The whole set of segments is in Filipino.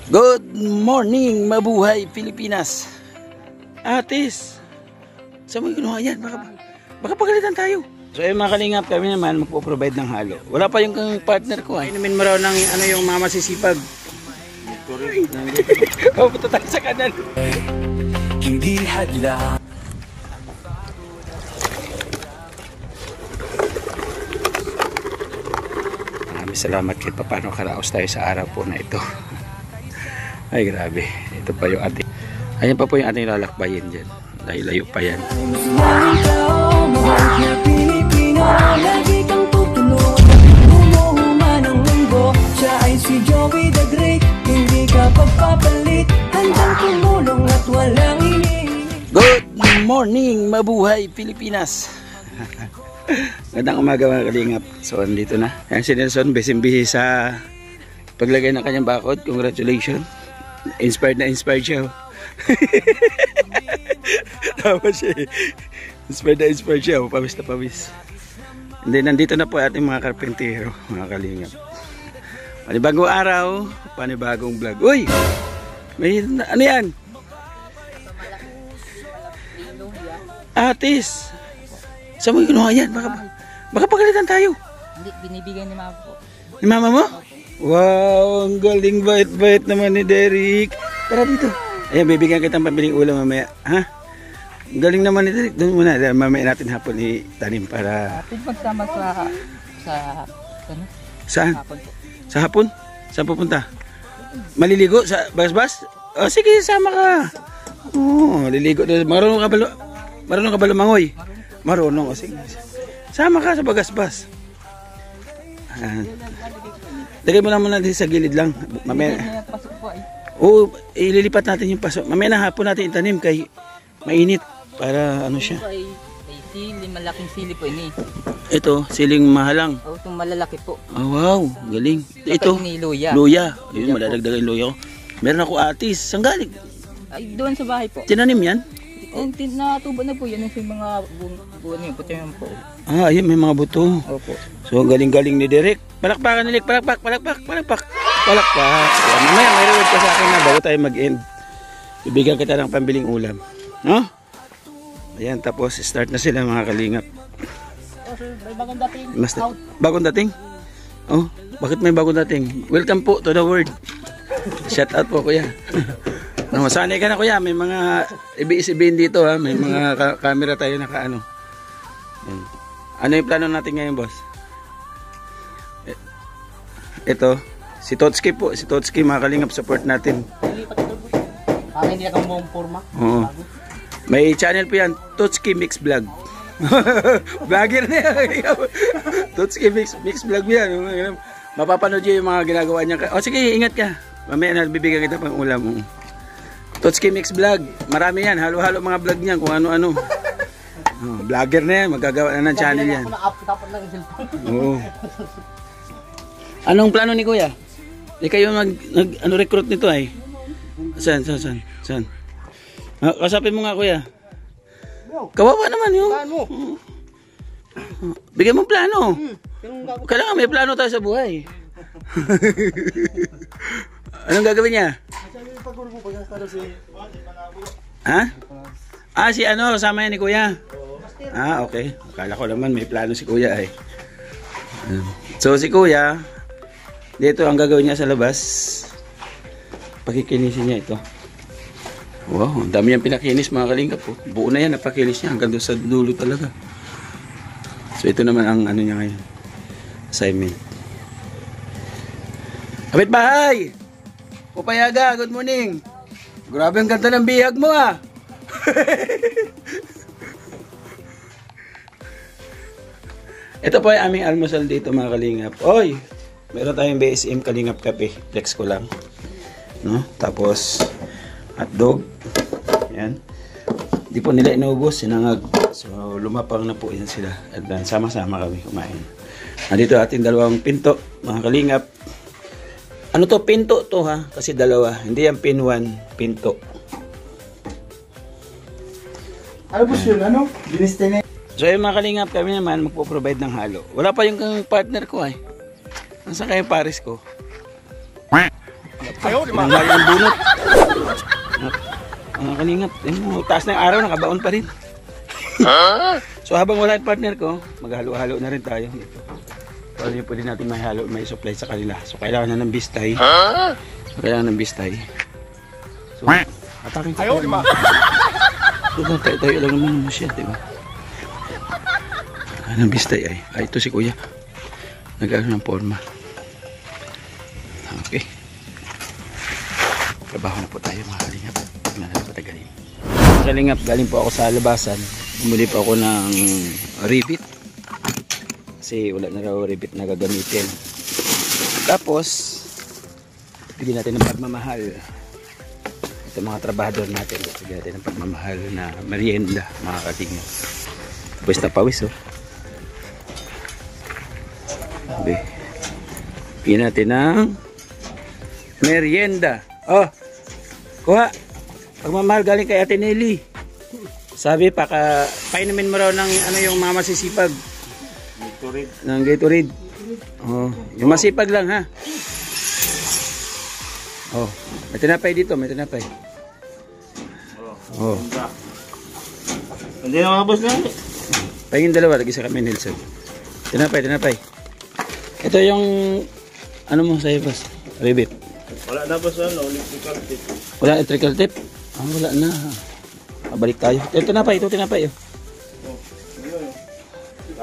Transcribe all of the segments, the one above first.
Good morning, mabuhay Pilipinas. Atis, saan mo kinuha yan? Baka pagalitan tayo. So ayun mga kalingap, kami naman magpo-provide ng halo. Wala pa yung partner ko. Inumin mo raw ng ano yung mga masisipag. Oh, punta tayo sa kanan. Hindi hadla. Maraming salamat kay Papano Karaos tayo sa araw po na ito. Ay grabe, ito pa yung ating, ayan pa po yung ating lalakbayin dyan, dahil layo pa yan. Good morning, mabuhay Pilipinas. Gandang umaga mga kalingap. So andito na, yan si Nelson, besimbihi sa paglagay ng kanyang bakod. Congratulations. Inspired siya. Tama siya. Inspired siya. Pawis na pawis. And then, nandito na po ating mga karpentero, mga kalingap. Panibagong araw, panibagong vlog. Uy! May, ano yan? Atis! Saan mo kinuha yan? Baka pagalitan tayo. Hindi, binibigay ni mama po. Ni mama mo? Wow, ang galing, bait-bait naman ni Derek. Tara dito. Ayan, bibigyan kita ng pambiling ulam mamaya. Ha? Ang galing naman ni Derek. Doon muna. Mamaya natin hapon itanim para... Atin magsama ano? Saan? Hapon po. Sa hapon? Saan pupunta? Maliligo sa bas-bas? Oh, sige, sama ka. Oh, liligo. Marunong ka ba lumangoy? Marunong. Oh, sige. Sama ka sa bagas-bas. Lagay mo lang muna sa gilid lang. Mamaya. Oo, ililipat natin yung paso. Mamaya na hapon natin itanim kay mainit para ano siya. Ay sili, malaking sili po ini. Ito, siling mahalang. Oh, itong malalaki po. Oh, wow, galing. Ito, luya. Luya. Yun, madadagdagan yung luya ko. Meron ako atis. Saan galing? Ay, doon sa bahay po. Tinanim yan? Natubo na po yan yung mga buwan niyo. Puti yan po. Ah, ayun, may mga buto. Opo. So, galing-galing ni Derek. Palakpakan ni Derek. Palakpak. Mamaya, may reward ka sa akin na bago tayo mag-end. Bibigyan kita ng pambiling ulam. No? Ayan, tapos start na sila mga kalingap. May bagong dating. Bagong dating? Oh, bakit may bagong dating? Welcome po to the world. Shout out po kuya. No, sanay ka na kuya, may mga ibig-sabihin dito ha, may mga camera tayo naka-ano. Ano yung plano natin ngayon, boss? Ito, si Totski po, mga kalingap, support natin. Para hindi na kang buong forma. Oo. May channel po yan, Totski Mix Vlog. Vlogger na yan. Totski Mix Vlog yan. Mapapanood nyo yung mga ginagawa niya. O sige, ingat ka. Mamaya na bibigyan kita pang ulam mo. Totski Mix Vlog. Marami yan. Halo-halo mga vlog niyan kung ano-ano. Vlogger na yan. Magagawa na ng channel yan. Oo. Anong plano ni kuya? Di kayo recruit nito ay? Saan? Kasapin mo nga kuya. Kawawa naman yun. Bigyan mo plano. Kailangan may plano tayo sa buhay. Anong gagawin niya? Ha? Ah, si ano, sama yan ni kuya. Ah, okay. Akala ko naman may plano si kuya ay. So si kuya, dito ang gagawin niya sa labas. Pakikinisin niya ito. Wow, ang dami yung pinakinis mga kalingap po. Buo na yan, napakinis niya hanggang doon sa dulo talaga. So ito naman ang ano niya ngayon. Assignment. Kapit bahay! Pupayaga, good morning! Grabe ang ganda ng bihag mo ah! Ito po ay aming almusal dito mga kalingap. Oy! Meron tayong BSM Kalingap Kape. Flex ko lang. No? Tapos hotdog. Yan. Di po nila inubos, sinangag. So lumapang na po yan sila. At sama-sama kami kumain. Nandito ating dalawang pinto, mga kalingap. Ano to? Pinto to ha? Kasi dalawa. Hindi yan pin 1, pinto. Ano po yun? Ano? Binistene. So yung mga kalingap, kami naman magpo-provide ng halo. Wala pa yung partner ko ay. Nasaan kayo pares ko? Wala pa. Nanghali ng bunot. Mga kalingap, taas na yung araw, nakabaon pa rin. So habang wala yung partner ko, maghalo-halo na rin tayo dito. Paano yung pwede natin may supply sa kanila. So kailangan na ng bistay. So kailangan ng bistay. So, atakin ko. Ayaw, di ba? So, tayo lang naman mo siya, di ba? Ng bistay ay. Ito si kuya. Nag-ano ng forma. Okay. Trabaho na po tayo mga kalingap. Tingnan natin patagalin. Mga kalingap, galing po ako sa labasan. Bumili po ako ng ribbit. Kasi wala na raw ribbit na gagamitin. Tapos, bigyan natin ng pagmamahal. Ito mga trabahador natin. Bigyan natin ng pagmamahal na merienda mga kalingap. Pawis na pawis oh. Bigyan natin ng merienda. Oh, kuha. Pagmamahal galing kay Ate Nelly. Sabi, painumin mo raw ng ano yung mga masisipag. Gatorade. Ng Gatorade. Oh, yung masipag lang ha. Oh, may tinapay dito, may tinapay. Oh. Hindi na mga boss na. Pahingin dalawa, lagi sa kami Nelson. Tinapay, tinapay. Ito yung ano mo sa'yo boss? Ribbit. Wala na boss ano, electrical tip. Wala electrical tip? Ah, wala na. Balik tayo. Ito tinapay, ito tinapay oh.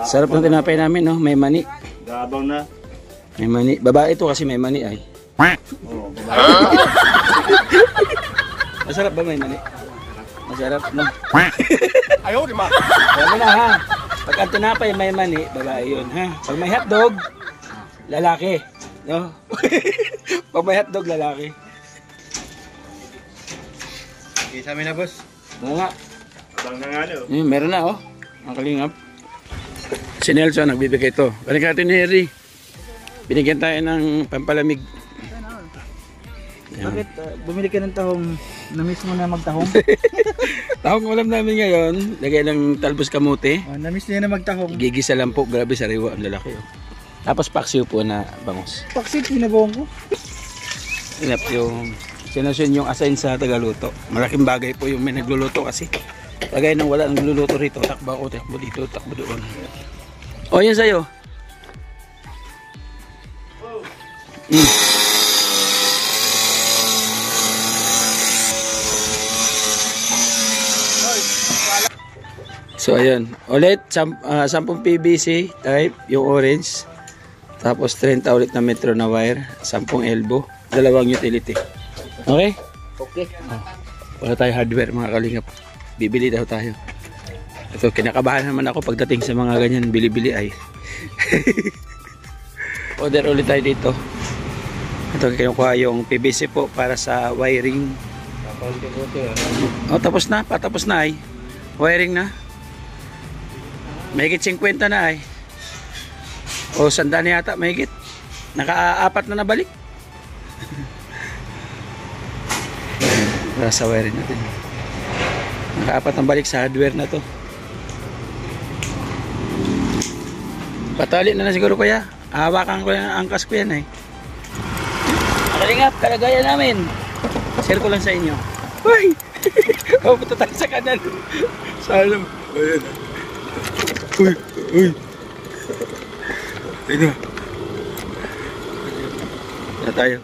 Sarap ng tinapay namin no, may mani. Gabang na. May mani. Babae ito kasi may mani ay. Oh, babae. Masarap ba may mani? Masarap no. Ayaw di ma. Alam na ha. Pag ang tinapay may mani, babae yun ha. Pag may hotdog, lalaki. No? Pag may hotdog, lalaki. Isa amin na boss. Oo nga. Abang na nga no. Meron na oh. Ang kalingap. Si Nelson nagbibigay ito. Balik natin ni Harry. Binigyan tayo ng pampalamig. Bakit bumili ka ng tahong na miss mo na magtahong? Tahong ulam namin ngayon, lagay ng talbos kamote. Na-miss niya na magtahong. Gigisa lang po, grabe sariwa ang lalaki. Oh. Tapos paksiw po na bangus. Paksit, pinabawang ko. Inap yung sinasyon yung assign sa tagaluto. Malaking bagay po yung may nagluluto kasi. Lagay nang wala nagluluto rito, takbo ako, takbo dito, takbo doon. O yan sa'yo. So ayan, ulit 10 PVC type yung orange. Tapos 30 ulit na metro na wire, 10 elbow, 2 utility. Okay? Okay. Wala tayo hardware mga kalingap. Bibili daw tayo. Ito, kinakabahan naman ako pagdating sa mga ganyan bili-bili ay. Order ulit tayo dito. Ito, kinukuha yung PVC po para sa wiring. Oh, tapos na, patapos na ay. Wiring na. Mahigit 50 na ay. O, 100 na yata, mahigit. Naka-4 na nabalik. Para sa wiring natin. Naka-4 na balik sa hardware na to. Patali na siguro kuya. Hawakan ko yung angkas ko yan eh. Nakalingap, kalagayan namin. Share ko lang sa inyo. Uy! O, punta tayo sa kanan. Sana. Ayan. Uy! Uy! Ayun na. Na tayo.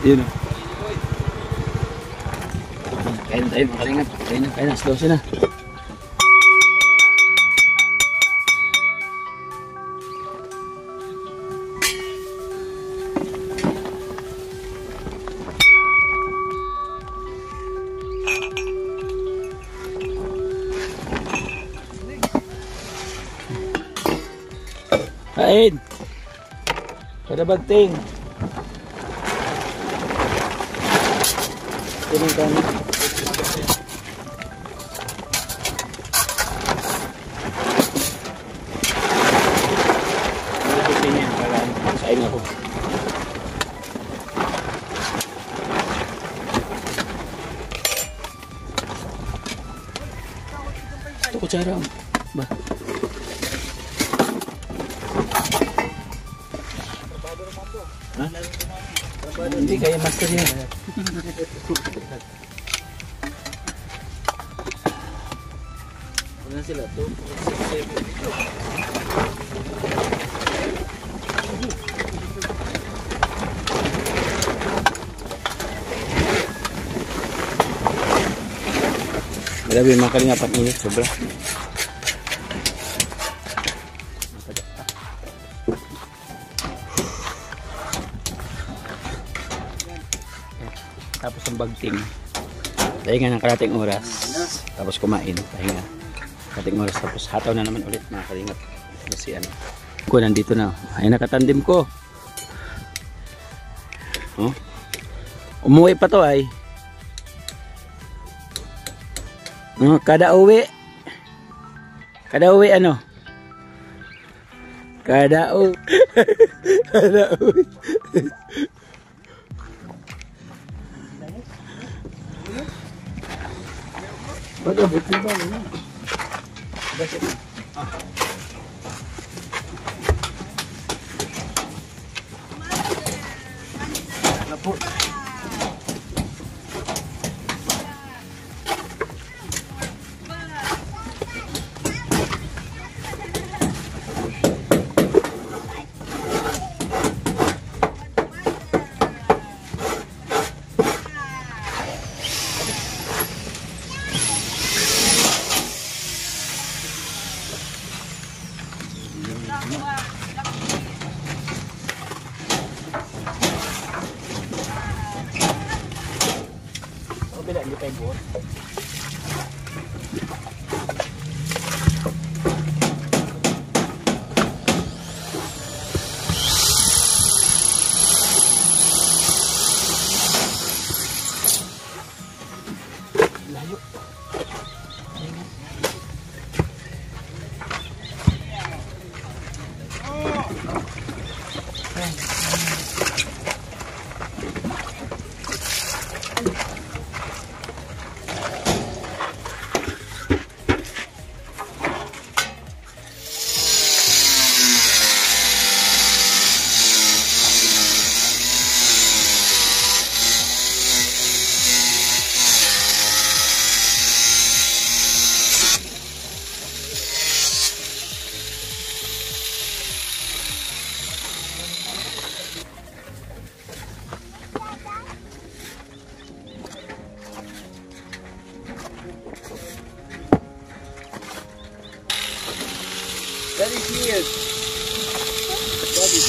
Yun o. Kain tayo mga kalingap. Kain na. Slow siya na. Kain. Kada bagting. Tinong kami. Kain ako. Ito kutsara ba? Ha? Hindi kaya master yan. Ano sila? 2, 6, 7. Grabe mga kalingap ang init, sobra. Tapos ang bagting. Pahinga ng kalating oras. Tapos kumain. Pahinga. Kalating oras. Tapos hataw na naman ulit mga kalingap. Kasi ano. Ko nandito na. Ay nakatandim ko. Oh. Umuwi pa to ay. Kada uwi ano? Kada uwi. Kada uwi. Baga buti ba ano? Lapo. Bila hindi tayo buot. Layo. That is weird. That is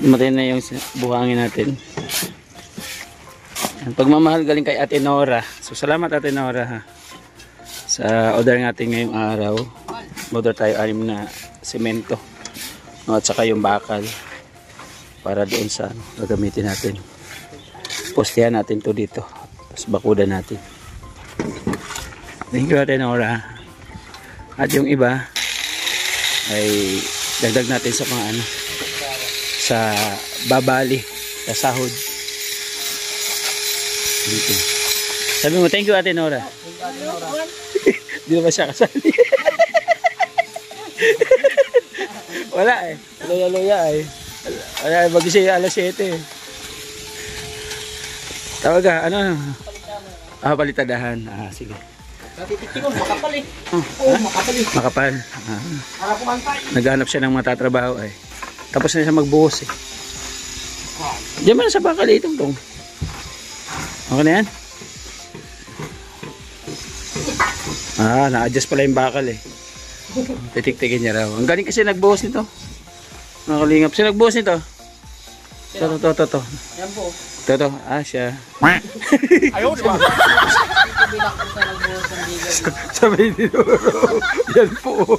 Dumatay na yung buhangin natin. Ang pagmamahal galing kay Ate Nora. So salamat Ate Nora ha. Sa order natin ngayong araw. Order tayo 6 na semento. No, at saka yung bakal. Para doon sa gagamitin natin. Postehan natin to dito. Tapos bakuda natin. Thank you Ate Nora. At yung iba ay dagdag natin sa mga ano, sa babali, sa sahod. Dito. Sabi mo, thank you Ate Nora. Di na ba siya kasali? Wala eh. Luya-luya eh. Wala, mag-isip alas 7 eh. Tawag ka, ano? Palitadahan. Sige. Makapal eh. Makapal eh. Makapal. Naghanap siya ng matatrabaho eh. Tapos na siya magbuhos eh. Diyan mo na sa bakal itong tong. Okay na yan? Na-adjust pala yung bakal eh. Titik-tikin niya raw. Ang galing kasi nagbuhos nito. Nakalingap. Sino nagbuhos nito? To. Yan po. To. Siya. Ayaw, di ba? Sabi ni Noro. Yan po.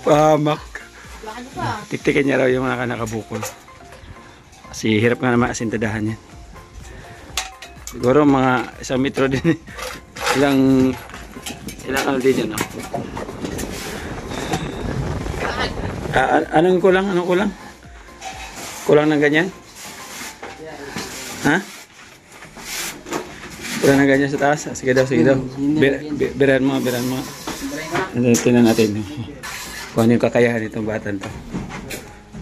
Pahamak. Tiktikin niya raw yung mga nakabukol. Kasi hirap nga naman asintadahan yan. Siguro mga 1 metro din. Ilang ano din yan. No? Anong kulang? Kulang ng ganyan? Ha? Kulang ng ganyan sa taas? Sige daw. Biran mo. Tingnan natin. Kung ano yung kakayahan itong batan to.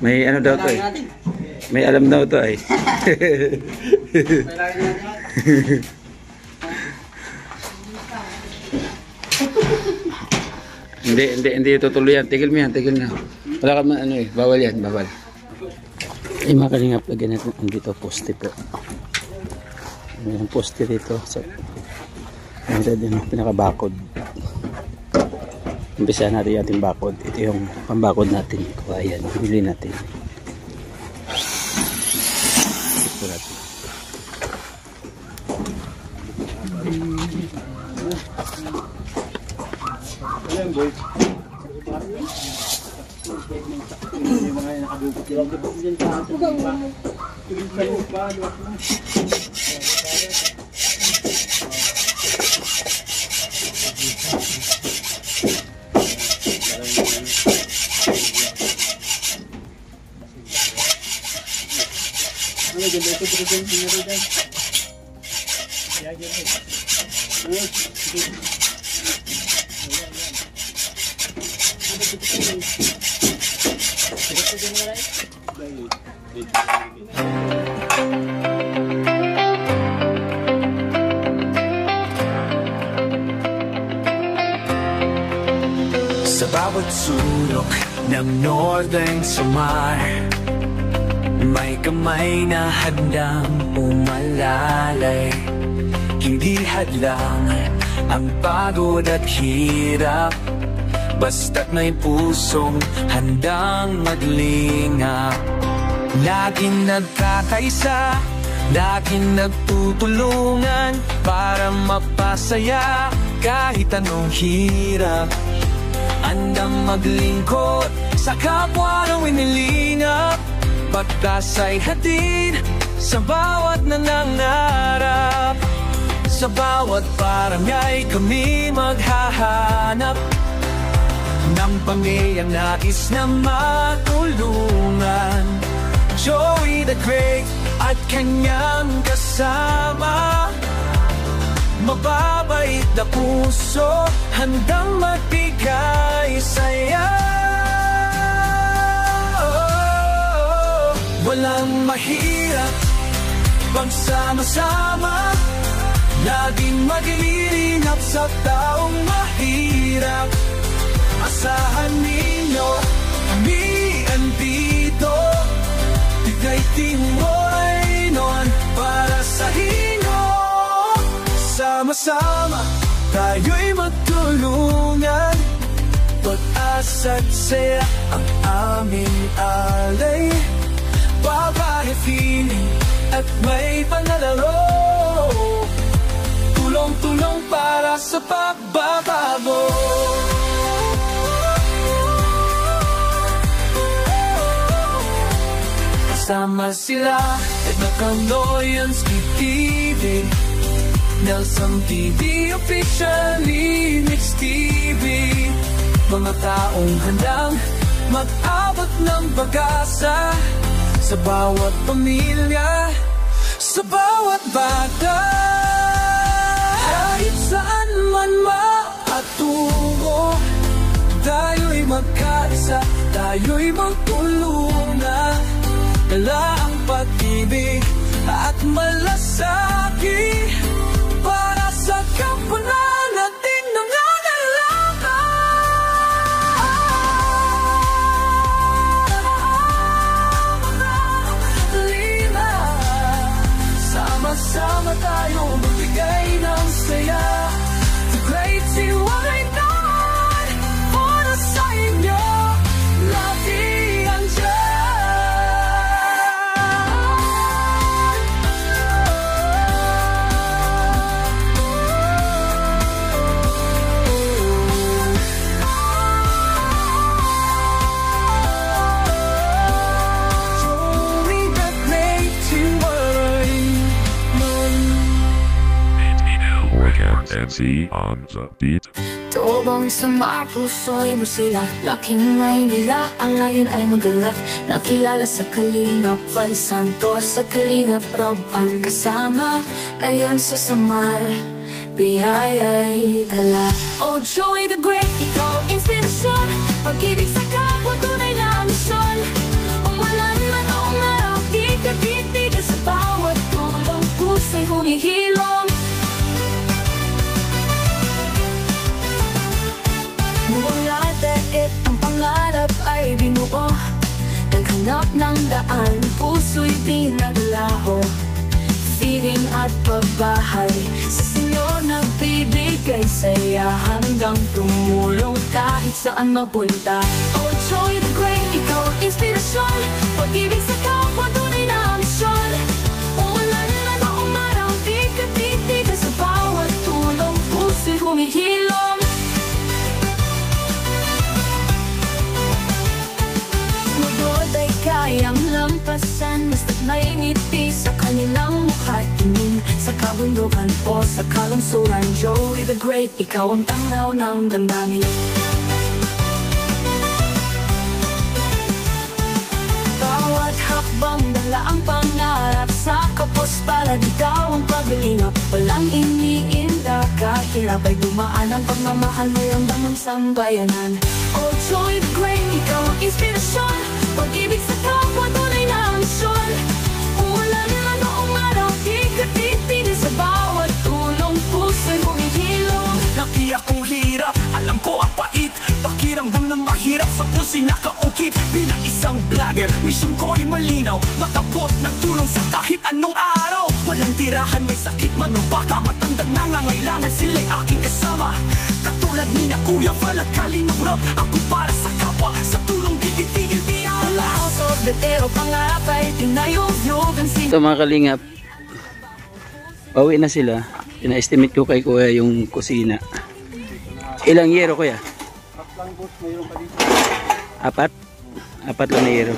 May ano daw to eh. May alam daw to eh. Hindi tutuloy yan. Tigil mo yan. Wala ka man ano eh. Bawal yan. Ay makalingap. Lagyan natin dito poste po. Mayroong poste dito. So, mayroon din pinaka-bakod. Umpisa natin yung ating bakod. Ito yung pambakod natin. Ayan. Bili natin. Ito natin. Ayan, boy. Sa bawat sulok ng Northern Samar, may kamay na handang umalalay. Hindi hadlang ang pagod at hirap, basta't may pusong handang maglingap. Laging nagkakaisa, laging nagtutulungan para mapasaya kahit anong hirap. Andang maglingkod sa kapwa ng winilingap, pagkasa'y hatid sa bawat nangangarap. Sa bawat barangay kami maghahanap ng pamilyang nais na matulungan. Joey the Great at kanyang kasama, mababait na puso, handang magbigay saya. Walang mahirap pagsama-sama, laging maglilingap sa taong mahirap. Asahan ninyo, kami andito, Tigay Timoy noon para sa inyo. Sama-sama tayo'y magtulungan, pag-asa at saya ang aming alay. Babae feeling at may panlalaro, tulong-tulong para sa pagbabago. Kasama sila Edna Canoyanski TV, Nelson TV, officially Mix TV. Mga taong handang mag-abot ng pag-asa sa bawat pamilya, sa bawat bata. Kahit saan man maatungo, tayo'y magkaisa, tayo'y magtulungan. Dala ang pag-ibig at malasakit para sa kapwanan nating nangangailangan. Sama-sama tayo magbigay ng saya. The great C19 para sa inyo, lagi andyan. MC on the beat. Tubong sa mga puso'y masila, laking Maynila, ang layon ay magalat. Nakilala sa Kalingap, Val Santos, sa Kalingap Rob ang kasama. Ngayon sa Samar, biyaya'y dala. Oh Joey the Great, ikaw inspirasyon, pag-ibig sa kapwa, tunay na misyon. Umulan man o umaraw, di ka titigil sa bawat tulong, puso'y humihilom. Mula daig ang pangarap ay binuo, naghanap ng daan, puso'y pinaglaho. Feeling at pagbahay, sa sinyo nagbibigay saya, hanggang tumulong kahit saan mapunta. Oh Joey the Great, ikaw ang inspirasyon, pag-ibig sa kapwa, tunay na misyon. Umulan man o umaraw, di ka titigil sa bawat tulong, puso'y humihilom. Kayang lampasan, basta't may ngiti sa kanilang mukha. Tingin sa kabundukan o sa kalungsuran, Joey the Great, ikaw ang tanglaw ng damdamin. Bawat hakbang dala ang pangarap, sa kapos palad ikaw ang paglingap. Walang iniinda, kahirap ay dumaan ang pagmamahal mo yung damang sambayanan. Oh Joey the Great, ikaw ang inspirasyon, pag-ibig sa kapwa, tunay na misyon. Umulan man o umaraw, di ka titigil sa bawat tulong, puso'y humihilom. Nakiyak kong hirap, alam ko ang pait, pakiramdam ng mahirap sa puso'y nakaungkit. Bilang isang vlogger, misyon ko ay malinaw, matapot ng tulong sa kahit anong araw. Walang tirahan, may sakit man o baka matandang nangangailangan, sila'y aking kasama. Katulad ni na Kuya Val at Kalingap Rob, ako para sa kapwa, sa tulong di titigil di alas. Betero pangarap ay tinayog-yogan sila. Ito mga kalingap, pauwi na sila. Pina-estimate ko kay Kuya yung kusina. Ilang yero Kuya? Apat? Apat lang na yero.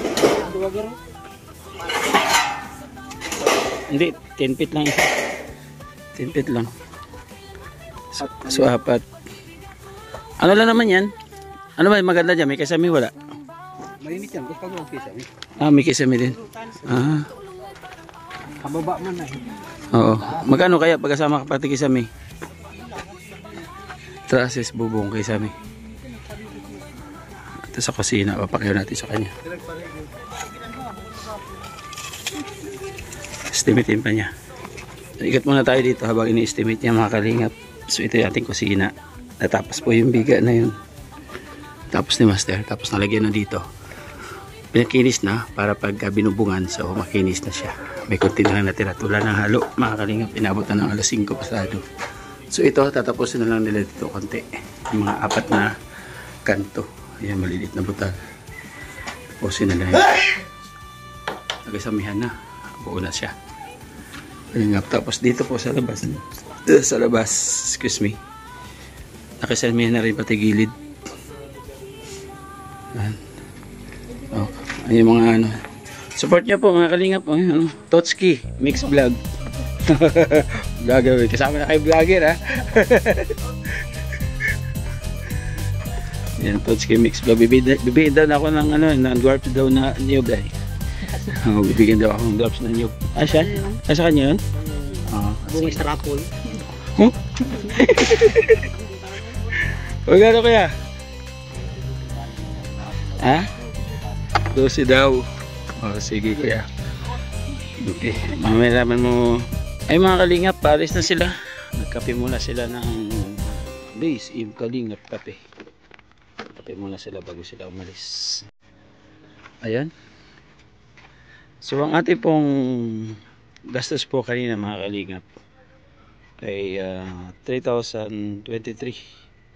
Hindi, 10 feet lang isa. 10 feet lang. So apat. Ano lang naman yan? Ano ba maganda dyan? May kasami wala? Mainit yan, gusto ko ang kisame. Ah, may kisame din. Ah. Kababa man na eh. Oo. Magkano kaya pagkasama ka pati kisame? Traces bubong kisame. Ito sa kusina, papakyaw natin sa kanya. Estimatein pa niya. Ikat muna tayo dito habang ini-estimate niya mga kalingap. So ito yung ating kusina. Natapos po yung biga na yun. Tapos ni Master. Tapos nalagyan na dito. Pinakinis na para pag binubungan. So makinis na siya. May konti na lang natira. Tula ng halo. Mga kalingap. Inabot na ng alas 5 pasado. So ito tatapusin na lang nila dito konti. Yung mga apat na kanto. Ayan, maliliit na butal. Tapos sinalahin. Nagasamihan na. Buo na siya. Ayan nga. Tapos dito po sa labas. Sa labas. Excuse me. Nakasamihan na rin pati gilid. Ayan. Oh, ayan mga ano. Support niyo po mga kalingap. Ano, Totski Mix Vlog. Vlogger. Kasama na kayo vlogger ha. Yan, Totski Mix Vlog. Bibigyan daw na ako ng ano, ng dwarf daw na niyog ay. Oh, bibigyan daw ako ng dwarf na niyog. Ah, siya? Ah, sa kanya yun? Bunga sa rapol. Huh? Huwag ano kaya? Ha? 12 daw. Oh, sige kuya. Okay, mamaya naman mo. Ay mga kalingap, paalis na sila. Nagkape muna sila ng Base M Kalingap kape. Kape muna sila bago sila umalis. Ayan. So ang ating pong gastos po kanina mga kalingap ay 3,023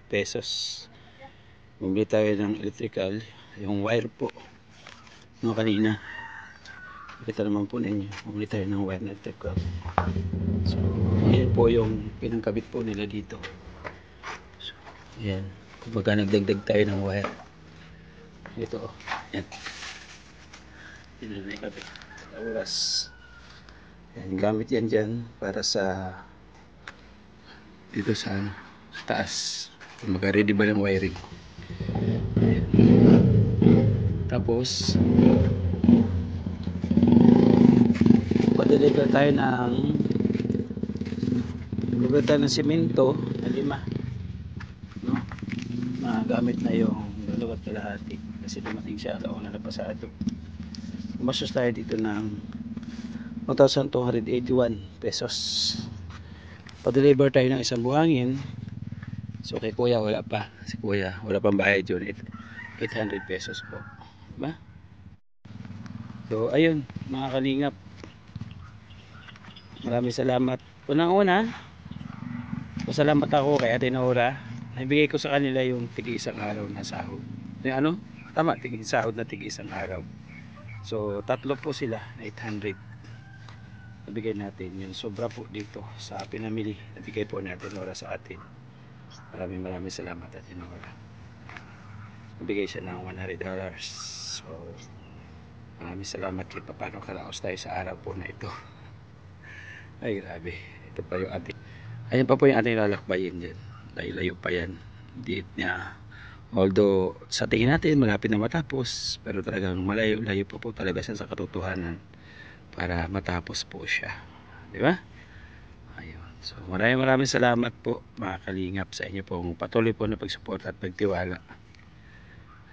pesos. Bumili tayo ng electrical, yung wire po. No, kanina. Kita naman po ninyo. Bumili tayo ng wire na electrical. So, yan po yung pinangkabit po nila dito. So, yan. Kumbaga nagdagdag tayo ng wire. Ito, oh. Yan. Yan na ikabit. Oras. Yan, gamit yan dyan para sa dito sa ano, sa taas. Kumbaga ready ba ng wiring. Yan. Tapos deliver tayo ng semento na 5, no? Magamit na yung 2.5 kasi dumating siya alauna na pasado. Umasos tayo dito ng 1,281 pesos. Pa-deliver tayo ng isang buhangin. So kay kuya wala pa, si kuya wala pang bayad yun, 800 pesos po, diba? So ayun mga kalingap, maraming salamat. Unang-una, pasalamat ako kay Ate Nora. Naibigay ko sa kanila yung tig-isang araw na sahod. Yung ano? Tama, tig-sahod na tig-isang araw. So, 3 po sila na 800. Nabigay natin. Yung sobra po dito sa pinamili. Nabigay po natin Nora sa atin. Maraming salamat Ate Nora. Nabigay siya ng $100. So, maraming salamat kay Papano Karaos tayo sa araw po na ito. Ay grabe, ito pa yung ating, ayan pa po yung ating lalakbayin dyan, layo pa yan, diit niya, although sa tingin natin malapit na matapos, pero talagang malayo pa po talaga siya sa katotohanan para matapos po siya, di ba? Ayun, so maraming salamat po mga kalingap sa inyo pong patuloy po na pagsuporta at pagtiwala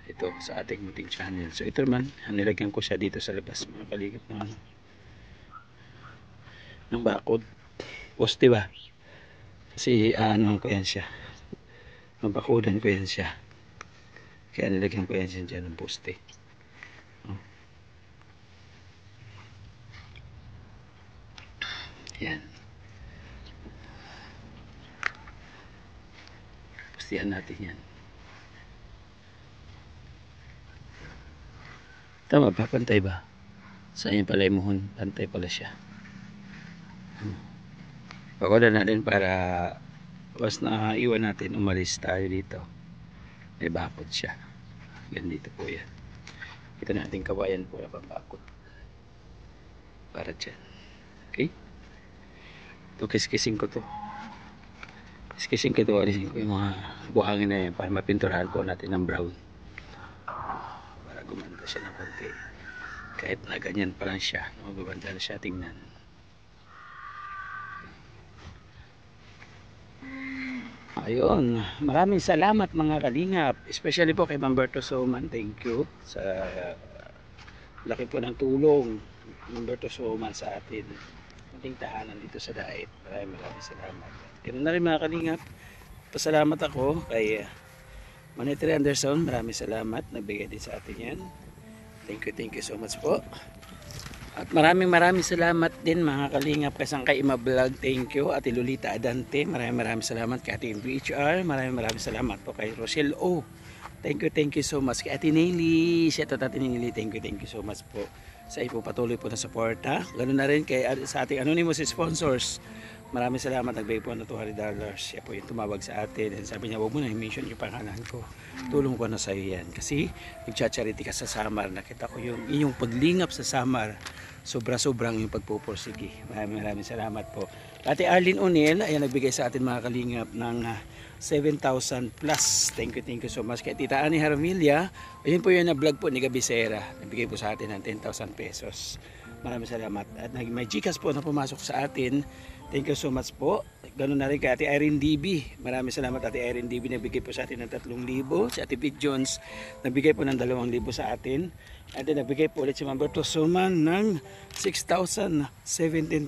ito sa ating munting channel. So ito naman, nilagyan ko siya dito sa labas mga kalingap na ng bakod poste ba kasi ano ko yan siya, mabakudan ko yan siya, kaya nilagyan ko yan siya dyan ng poste. Yan, postehan natin yan. Tama ba? Pantay ba? Sa inyo pala imuhon, pantay pala siya. Pagoda natin para was na iwan natin umalis tayo dito. May bakod siya. Ganito po yan. Ito natin kawayan po na pambakod. Para dyan. Okay? Ito kiskising ko to. Kiskising ko to. Alisin ko yung mga buhangin na yan para mapinturahan po natin ng brown. Para gumanda siya ng konti. Kahit na ganyan pa lang siya. Magaganda na siya tingnan. Ayun, maraming salamat mga kalingap, especially po kay Mamberto Soman. Thank you sa laki po ng tulong Mamberto Soman sa atin, ating tahanan dito sa Daet. Maraming salamat. Ganoon na rin mga kalingap, pasalamat ako kay Manetri Anderson. Maraming salamat, nagbigay din sa atin yan. Thank you so much po. At maraming salamat din mga kalingap kasang kay Ima Vlog. Thank you. Ate Lolita Adante, maraming salamat kay Ate VHR. Maraming salamat po kay Rochelle O. Thank you so much kay Ate Nelly. Shout out Ate Nelly. Thank you so much po sa ipo patuloy po na suporta. Ganoon na rin kay sa ating anonymous sponsors. Maraming salamat, nagbigay po ng $200. Siya po yung tumawag sa atin and sabi niya, huwag mo na i-mention yung pangalan ko. Tulong ko na sa iyo yan. Kasi nagcha-charity ka sa Samar. Nakita ko yung inyong paglingap sa Samar. Sobra-sobrang yung pagpupursige. Maraming salamat po. Ate Arlene O'Neill, ayan, nagbigay sa atin mga kalingap ng 7,000 plus. Thank you so much. Kay Tita Ani Haramilia, ayun po yun na vlog po ni Gabisera. Nagbigay po sa atin ng 10,000 pesos. Maraming salamat. At may Gcash po na pumasok sa atin. Thank you so much po. Ganun na rin kay Ate Irene DB. Maraming salamat Ate Irene DB. Nagbigay po sa atin ng 3,000. Si Ate Vic Jones nagbigay po ng 2,000 sa atin. At then nagbigay po ulit si Ma'am Bertosuman ng 6,017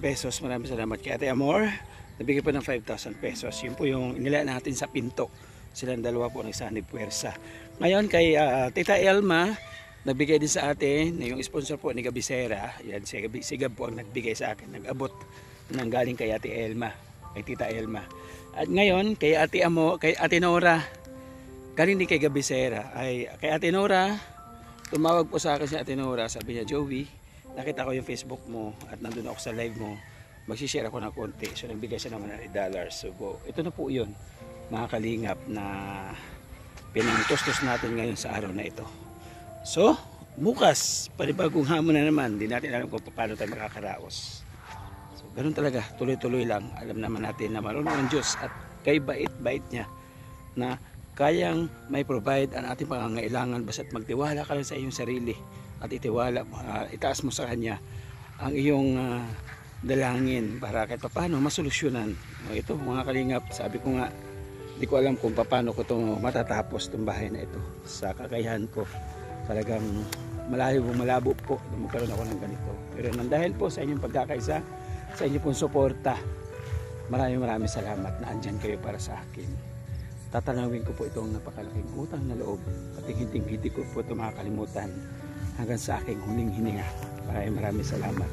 pesos. Maraming salamat kay Ate Amor. Nagbigay po ng 5,000 pesos. Yun po yung inilaan natin sa pinto. Silang dalawa po nagsanib puwersa. Ngayon kay Tita Elma, nagbigay din sa atin, yung sponsor po ni Gabisera. Yan, si Gab po ang nagbigay sa akin. Nag-abot ng galing kay Ate Elma, kay Tita Elma. At ngayon, kay Ate Nora, galing din kay Gabisera. Kay Ate Nora, tumawag po sa akin si Ate Nora. Sabi niya, Joey, nakita ko yung Facebook mo at nandun ako sa live mo. Magsishare ako ng konti. So, nagbigay siya naman ng $100. So, ito na po yun, mga kalingap na pinangtustos natin ngayon sa araw na ito. So, bukas, panibagong hamon na naman. Hindi natin alam kung paano tayo makakaraos. So, ganun talaga, tuloy-tuloy lang. Alam naman natin na marunong ang Diyos at kay bait-bait niya na kayang may provide ang ating pangangailangan basta't magtiwala ka lang sa iyong sarili at itaas mo sa Kanya ang iyong dalangin para kahit paano masolusyonan. Ito mga kalingap, sabi ko nga, hindi ko alam kung paano ko ito matatapos itong bahay na ito. Sa kakayahan ko, talagang malabo po na magkaroon ako ng ganito. Pero dahil po sa inyong pagkakaisa, sa inyong pong suporta, maraming salamat na andyan kayo para sa akin. Tatanawin ko po itong napakalaking utang na loob at hindi ko po ito makakalimutan hanggang sa aking huling hininga. Maraming salamat.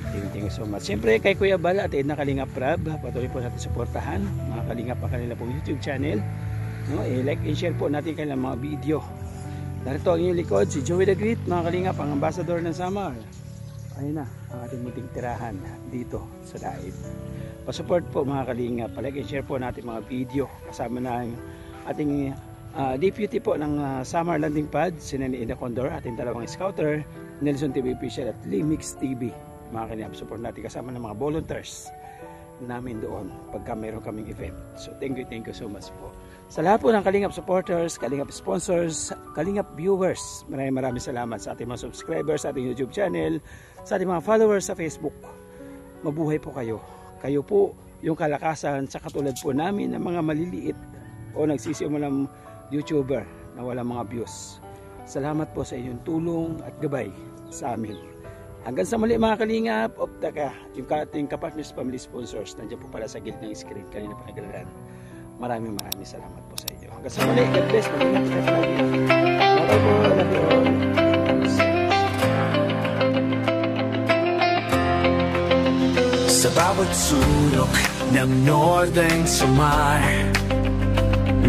Thank you so much. Siyempre kay Kuya Bal at Edna Kalingap Rab, patuloy po natin suportahan mga kalingap ang kanila pong YouTube channel. No, like and share po natin kanilang mga video. Narito ang inyong likod, si Joey the Great, mga kalingap, ang ambassador ng Samar. Ayun na, ang ating munting tirahan dito sa Daib. Pasupport po mga kalingap, like and share po natin mga video. Kasama na ang ating deputy po ng Samar Landing Pad, si Nani Ina Condor, ating dalawang scouter, Nelson TV Official at Limix TV. Mga kalingap, support natin kasama ng mga volunteers namin doon pagka meron kaming event. So thank you so much po. Sa lahat po ng Kalingap supporters, Kalingap sponsors, Kalingap viewers, maraming salamat sa ating mga subscribers sa ating YouTube channel, sa ating mga followers sa Facebook. Mabuhay po kayo. Kayo po yung kalakasan sa katulad po namin ng mga maliliit o nagsisimulang YouTuber na walang mga views. Salamat po sa inyong tulong at gabay sa amin. Hanggang sa muli mga kalingap, yung ating kapartners family sponsors, nandiyan po pala sa gilid ng screen, kanina pa naglalaan. Maraming salamat po sa inyo. Hanggang sa muli, God bless, mag-ingat ka sa lagi. Bye po, love you all. Sa bawat sulok ng Northern Samar,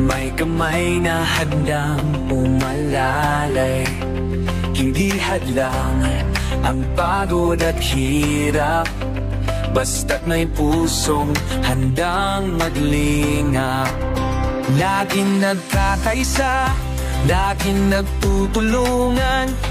may kamay na handang umalalay. Hindi hadlang ang pagod at hirap, basta't may pusong handang maglingap. Laging nagkakaisa, laging nagtutulungan.